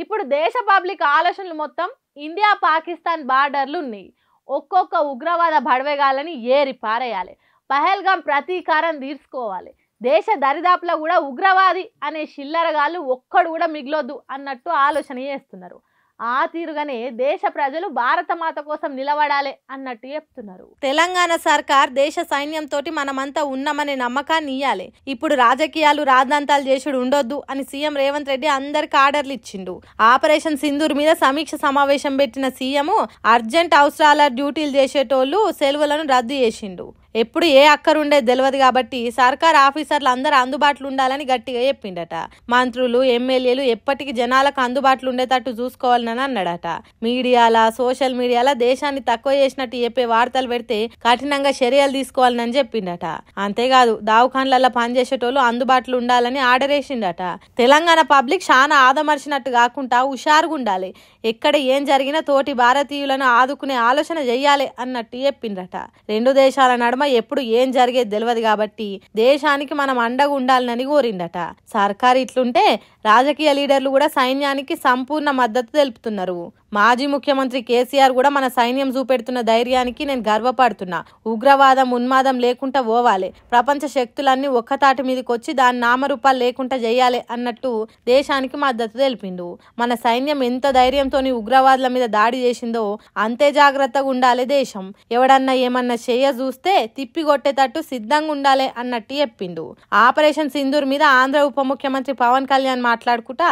ఇప్పుడు దేశ పబ్లిక్ ఆలోచనలు మొత్తం ఇండియా పాకిస్తాన్ బార్డర్లు ఉన్నాయి. ఒక్కొక్క ఉగ్రవాద బడవేగాలని ఏరి పారేయాలి. పహల్గాం ప్రతీకారం తీర్చుకోవాలి. దేశ దరిదాపులో కూడా ఉగ్రవాది అనే చిల్లరగాళ్ళు ఒక్కడు కూడా మిగిలొద్దు అన్నట్టు ఆలోచన చేస్తున్నారు. ఆ తీరుగానే దేశ ప్రజలు భారత మాత కోసం నిలబడాలి అన్నట్టు చెప్తున్నారు. తెలంగాణ సర్కార్ దేశ సైన్యంతో మనమంతా ఉన్నామనే నమ్మకాన్ని ఇయ్యాలి. ఇప్పుడు రాజకీయాలు రాద్ధాంతాలు చేసుడు ఉండొద్దు అని సీఎం రేవంత్ రెడ్డి అందరికి ఆర్డర్లు ఇచ్చిండు. ఆపరేషన్ సింధూర్ మీద సమీక్ష సమావేశం పెట్టిన సీఎం అర్జెంట్ అవసరాల డ్యూటీలు చేసేటోళ్లు సెలవులను రద్దు చేసిండు. ఎప్పుడు ఏ అక్కరుండేది తెలియదు కాబట్టి సర్కార్ ఆఫీసర్లు అందరూ అందుబాటులో ఉండాలని గట్టిగా చెప్పిండట. మంత్రులు ఎమ్మెల్యేలు ఎప్పటికీ జనాలకు అందుబాటులో ఉండేటట్టు చూసుకోవాలని అన్నాడట. మీడియాల సోషల్ మీడియాల దేశాన్ని తక్కువ చేసినట్టు చెప్పే వార్తలు పెడితే కఠినంగా చర్యలు తీసుకోవాలని చెప్పిండట. అంతేకాదు దావఖాన్లలో పనిచేసేటోళ్ళు అందుబాటులో ఉండాలని ఆర్డర్ వేసిండట. తెలంగాణ పబ్లిక్ చాలా ఆదమర్చినట్టు కాకుండా హుషారుగా ఉండాలి. ఎక్కడ ఏం జరిగినా తోటి భారతీయులను ఆదుకునే ఆలోచన చెయ్యాలి అన్నట్టు చెప్పిండట. రెండు దేశాల నడుమ ఎప్పుడు ఏం జరిగేది తెలియదు కాబట్టి దేశానికి మనం అండగా ఉండాలని కోరిండట. సర్కార్ ఇట్లుంటే రాజకీయ లీడర్లు కూడా సైన్యానికి సంపూర్ణ మద్దతు తెలుపుతున్నారు. మాజీ ముఖ్యమంత్రి కేసీఆర్ కూడా మన సైన్యం చూపెడుతున్న ధైర్యానికి నేను గర్వపడుతున్నా. ఉగ్రవాదం ఉన్మాదం లేకుండా పోవాలి. ప్రపంచ శక్తులన్నీ ఒక్కతాటి మీదకి వచ్చి దాని నామరూపాలు లేకుండా చేయాలి అన్నట్టు దేశానికి మద్దతు తెలిపిండు. మన సైన్యం ఎంత ధైర్యంతో ఉగ్రవాదుల మీద దాడి చేసిందో అంతే జాగ్రత్తగా ఉండాలి దేశం. ఎవడన్నా ఏమన్నా చేయ చూస్తే తిప్పి కొట్టేటట్టు సిద్ధంగా ఉండాలి అన్నట్టు చెప్పిండు. ఆపరేషన్ సింధూర్ మీద ఆంధ్ర ఉప ముఖ్యమంత్రి పవన్ కళ్యాణ్ మాట్లాడుకుంటా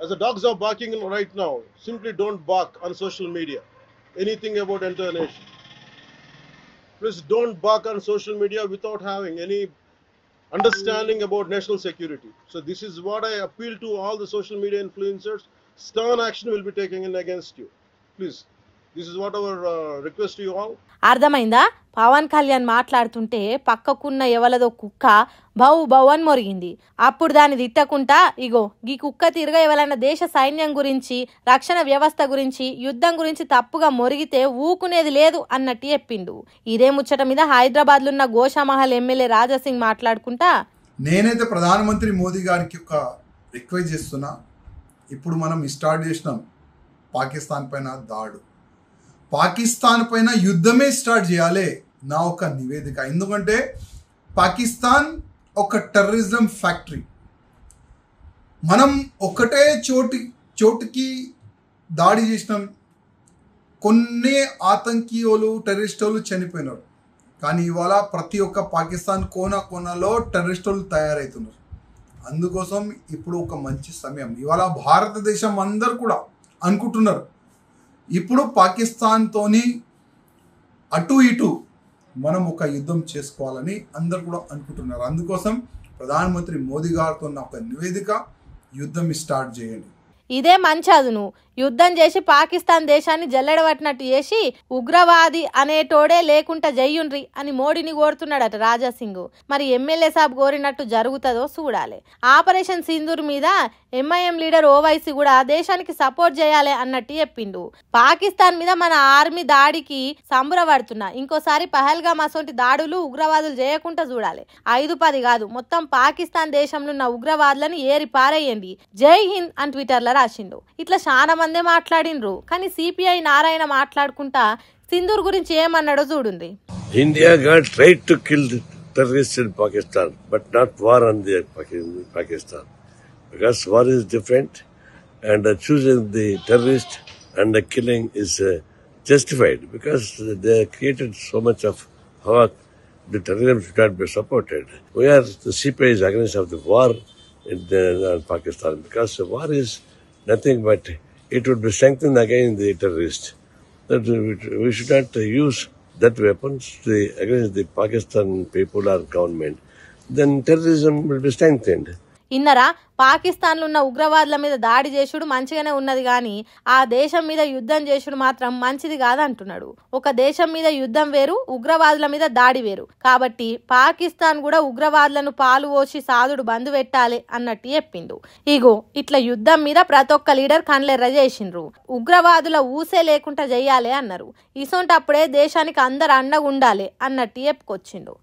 As the dogs are barking right now, simply don't bark on social media. Anything about entire nation. Please don't bark on social media without having any understanding about national security. So this is what I appeal to all the social media influencers. Stern action will be taken in against you. Please. This is what our request to you all. అర్థమైందా? పవన్ కళ్యాణ్ మాట్లాడుతుంటే పక్కకున్న ఎవలదో కుక్క బౌ బౌ అని మొరిగింది. అప్పుడు దాన్ని తిట్టకుండా ఇగో గీ కుక్క తిరగా ఎవరైనా దేశ సైన్యం గురించి రక్షణ వ్యవస్థ గురించి యుద్ధం గురించి తప్పుగా మొరిగితే ఊకునేది లేదు అన్నట్టు చెప్పిండు. ఇదే ముచ్చట మీద హైదరాబాద్ లో ఉన్న గోషామహల్ ఎమ్మెల్యే రాజాసింగ్ మాట్లాడుకుంటా నేనైతే ప్రధానమంత్రి మోదీ గారికి ఒక రిక్వెస్ట్ చేస్తున్నా. ఇప్పుడు మనం స్టార్ట్ చేసినాం పాకిస్తాన్ పైన దాడు. పాకిస్తాన్ పైన యుద్ధమే స్టార్ట్ చేయాలి నా ఒక నివేదిక. ఎందుకంటే పాకిస్తాన్ ఒక టెర్రరిజం ఫ్యాక్టరీ. మనం ఒకటే చోటుకి దాడి చేసినాం. కొన్ని ఆతంకీయులు టెర్రరిస్టులు చనిపోయినారు. కానీ ఇవాళ ప్రతి ఒక్క పాకిస్తాన్ కోనలో టెర్రరిస్టులు తయారవుతున్నారు. అందుకోసం ఇప్పుడు ఒక మంచి సమయం. ఇవాళ భారతదేశం అందరు కూడా అనుకుంటున్నారు ఇప్పుడు పాకిస్తాన్తోని అటు ఇటు మనం ఒక యుద్ధం చేసుకోవాలని అందరు కూడా అనుకుంటున్నారు. అందుకోసం ప్రధానమంత్రి మోదీ గారితో ఒక నివేదిక, యుద్ధం స్టార్ట్ చేయండి. ఇదే మంచి అదును. యుద్ధం చేసి పాకిస్తాన్ దేశాన్ని జల్లెడబట్టినట్టు చేసి ఉగ్రవాది అనేటోడే లేకుండా జయ్యుండ్రి అని మోడీని కోరుతున్నాడట రాజాసింగ్. మరి ఎమ్మెల్యే సాబ్ కోరినట్టు జరుగుతుందో చూడాలి. ఆపరేషన్ సింధూర్ మీద ఎంఐఎం లీడర్ ఓవైసీ కూడా దేశానికి సపోర్ట్ చేయాలి అన్నట్టు చెప్పిండు. పాకిస్తాన్ మీద మన ఆర్మీ దాడికి సంబరపడుతున్నా. ఇంకోసారి పహల్గామ్ అసొంటి దాడులు ఉగ్రవాదులు చేయకుండా చూడాలి. 5-10 కాదు, మొత్తం పాకిస్తాన్ దేశంలో ఉన్న ఉగ్రవాదులను ఏరి పారేయండి. జై హింద్ అని ట్విట్టర్లో రాసిండు. ఇట్లా చాలా మందే మాట్లాడిండ్రు. కానీ సిపిఐ నారాయణ మాట్లాడుకుంటా సింధూర్ గురించి ఏమన్నాడో చూడుంది. India got tried to kill the terrorists in Pakistan, but not war on the Pakistan. Because war is different, and choosing the terrorist and the killing is justified because they created so much of havoc. The terrorism should not be supported. The CPI is against of the war in Pakistan because the war is nothing but it would be strengthened against the terrorists. That we should not use that weapons against the Pakistan people or government. Then terrorism will be strengthened. ఇన్నరా పాకిస్తాన్లో ఉన్న ఉగ్రవాదుల మీద దాడి చేసుడు మంచిగానే ఉన్నది కానీ ఆ దేశం మీద యుద్ధం చేసుడు మాత్రం మంచిది కాదంటున్నాడు. ఒక దేశం మీద యుద్ధం వేరు, ఉగ్రవాదుల మీద దాడి వేరు. కాబట్టి పాకిస్తాన్ కూడా ఉగ్రవాదులను పాలు పోసి సాదుడు బంద్ పెట్టాలి అన్నట్టు చెప్పిండు. ఇగో ఇట్లా యుద్ధం మీద ప్రతి ఒక్క లీడర్ కన్లెర్ర చేసిండ్రు. ఉగ్రవాదుల ఊసే లేకుండా చెయ్యాలి అన్నారు. ఇసొంటప్పుడే దేశానికి అందరు అండగా ఉండాలి అన్నట్టు చెప్పుకొచ్చిండు.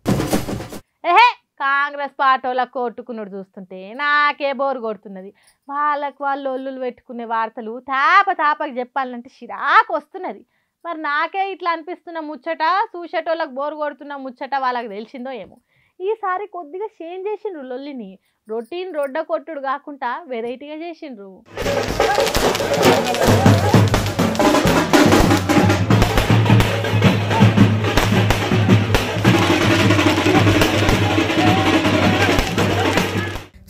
కాంగ్రెస్ పార్టీలకు కొట్టుకున్నాడు చూస్తుంటే నాకే బోరు కొడుతున్నది. వాళ్ళకు వాళ్ళు ఒల్లులు పెట్టుకునే వార్తలు తాపకు చెప్పాలంటే చిరాకు వస్తున్నది. మరి నాకే ఇట్లా అనిపిస్తున్న ముచ్చట, చూసేటోళ్ళకి బోరు కొడుతున్న ముచ్చట వాళ్ళకి తెలిసిందో ఏమో. ఈసారి కొద్దిగా చేంజ్ చేసిండ్రు లొల్లిని. రొటీన్ రొడ్డ కొట్టుడు కాకుండా వెరైటీగా చేసిండ్రు.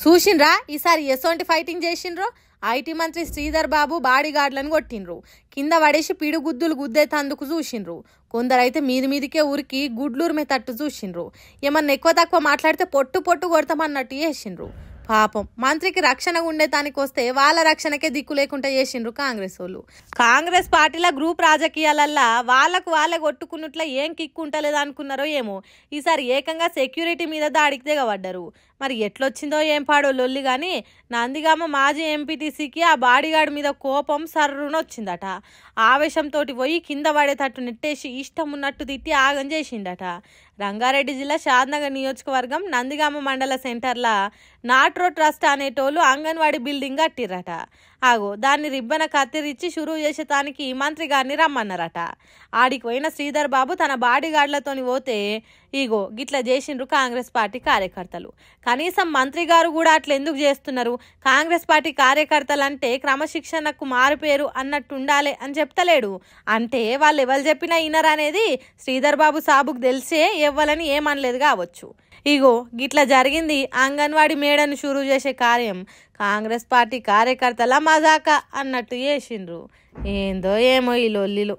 చూసిండ్రా ఈసారి ఎసోంటి ఫైటింగ్ చేసిండ్రు. ఐటీ మంత్రి శ్రీధర్ బాబు బాడీ గార్డులను కొట్టిండ్రు. కింద పడేసి పిడుగుద్దులు గుద్దేతందుకు చూసిండ్రు. కొందరైతే మీదికే ఉరికి గుడ్లూరుమే తట్టు చూసిండ్రు. ఏమన్నా ఎక్కువ తక్కువ మాట్లాడితే పొట్టు కొడతామన్నట్టు చేసిండ్రు. పాపం మంత్రికి రక్షణ ఉండేతానికి వస్తే వాళ్ళ రక్షణకే దిక్కు లేకుండా చేసిండ్రు కాంగ్రెస్ వాళ్ళు. కాంగ్రెస్ పార్టీల గ్రూప్ రాజకీయాలల్లా వాళ్ళే కొట్టుకున్నట్ల ఏం కిక్కు ఉంటలేదు అనుకున్నారో ఏమో. ఈసారి ఏకంగా సెక్యూరిటీ మీద దాడికి దిగబడ్డారు. మరి ఎట్లొచ్చిందో ఏం పాడో లొల్లి కానీ నందిగామ మాజీ ఎంపీటీసీకి ఆ బాడీగార్డ్ మీద కోపం సర్రునొచ్చిందట. ఆవేశంతో పోయి కింద పడేటట్టు నెట్టేసి ఇష్టం ఉన్నట్టు తిట్టి ఆగం చేసిండట. రంగారెడ్డి జిల్లా షాద్నగర్ నియోజకవర్గం నందిగామ మండల సెంటర్ల నాట్రో ట్రస్ట్ అనేటోళ్ళు అంగన్వాడీ బిల్డింగ్ కట్టిర్రట. ఆగో దాన్ని రిబ్బన కత్తిరించి షురువు చేసేటానికి మంత్రి గారిని రమ్మన్నారట. ఆడికి పోయిన శ్రీధర్ బాబు తన బాడీ గార్డులతోని పోతే ఇగో గిట్లా చేసిండ్రు కాంగ్రెస్ పార్టీ కార్యకర్తలు. కనీసం మంత్రి గారు కూడా అట్లా ఎందుకు చేస్తున్నారు? కాంగ్రెస్ పార్టీ కార్యకర్తలంటే క్రమశిక్షణకు మారుపేరు అన్నట్టు ఉండాలి అని చెప్తలేడు. అంటే వాళ్ళు ఎవరు చెప్పినా ఇనరనేది శ్రీధర్ బాబు సాబుకు తెలిసే ఇవ్వాలని ఏమనలేదు కావచ్చు. ఇగో గిట్లా జరిగింది అంగన్వాడీ మేడను షురూ చేసే కార్యం. కాంగ్రెస్ పార్టీ కార్యకర్తల మజాక అన్నట్టు చేసిండ్రు. ఏందో ఏమో ఈ లొల్లిలు.